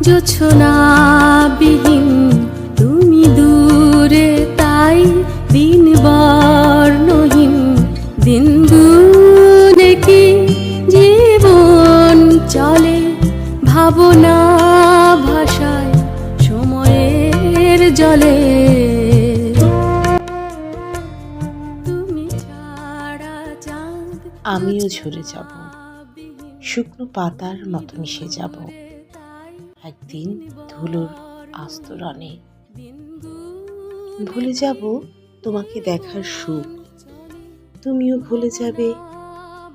জোছনাবিহীন তুমি দূরে, তাই দিন বর্ণহীন। দিন গুনে কি জীবন চলে, ভাবনা ভাষায় সময়ের জলে। তুমি ছাড়া চাঁদ আমিও ঝরে যাব, শুকনো পাতার মতো মিশে যাব একদিন ধুলোর আস্তরণে। ভুলে যাব তোমাকে দেখার সুখ, তুমিও ভুলে যাবে।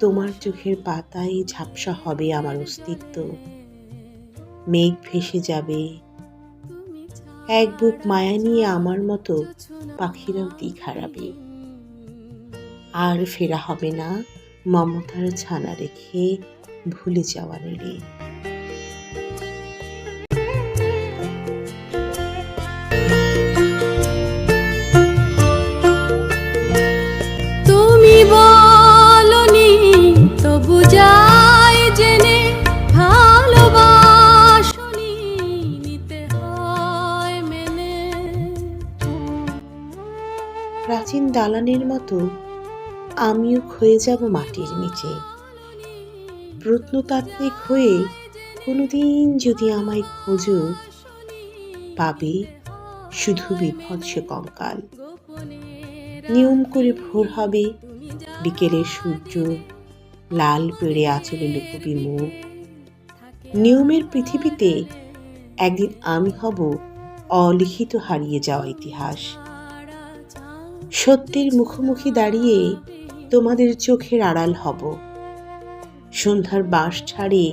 তোমার চোখের পাতায় ঝাপসা হবে আমার অস্তিত্ব। মেঘ ভেসে যাবে, এক বুক মায়া নিয়ে আমার মতো পাখিরাও দিক হারাবে। আর ফেরা হবে না মমতার ছানা রেখে ভুলে যাওয়া নেড়ে। তুমি বলনি তবু যাই জেনে, ভালোবাসনি নিতে হয় মেনে। প্রাচীন দালানের মতো আমিও ক্ষয়ে যাব মাটির নিচে, প্রত্নতাত্ত্বিক হয়ে কোনোদিন যদি আমায় খোঁজো, পাবে শুধু বিভৎস কঙ্কাল। নিয়ম করে ভোর হবে, বিকেলের সূর্য লাল পেড়ে আঁচলে লুকোবে মুখ। নিয়মের পৃথিবীতে একদিন আমি হব অলিখিত হারিয়ে যাওয়া ইতিহাস। সত্যের মুখোমুখি দাঁড়িয়ে তোমাদের চোখের আড়াল হব। সন্ধ্যার বাঁশ ছাড়ে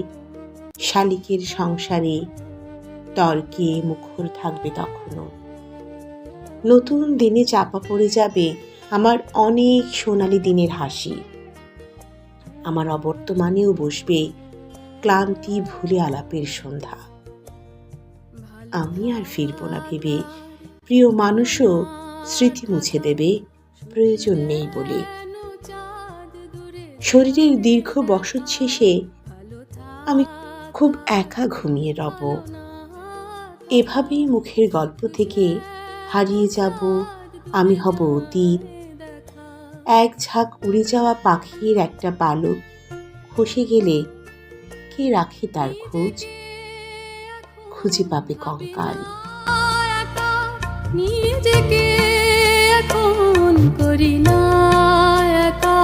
শালিকের সংসারে তর্কে মুখর থাকবে তখনও। নতুন দিনে চাপা পড়ে যাবে আমার অনেক সোনালি দিনের হাসি। আমার অবর্তমানেও বসবে ক্লান্তি ভুলে আলাপের সন্ধ্যা। আমি আর ফিরব না ভেবে, প্রিয় মানুষও স্মৃতি মুছে দেবে প্রয়োজন নেই বলে। শরীরের দীর্ঘ বসত শেষে আমি খুব একা ঘুমিয়ে রব। এভাবেই মুখের গল্প থেকে হারিয়ে যাব আমি হব অতীত। এক ঝাঁক উড়ে যাওয়া পাখির একটা পালক খসে গেলে কে রাখে তার খোঁজ, খুঁজে পাবে কঙ্কাল। নিজেকে এখন করি না একা,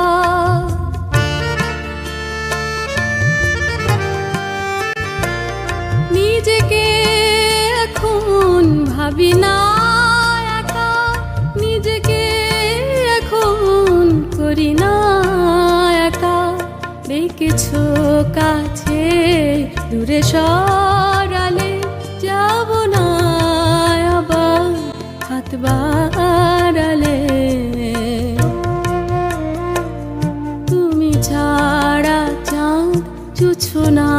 নিজেকে এখন ভাবি না একা, নিজেকে এখন করি না একা। ডেকেছো কাছে দূরে সরালে, যাব না আবার হাত বাড়ালে। তুমি ছাড়া চাঁদ জোছনা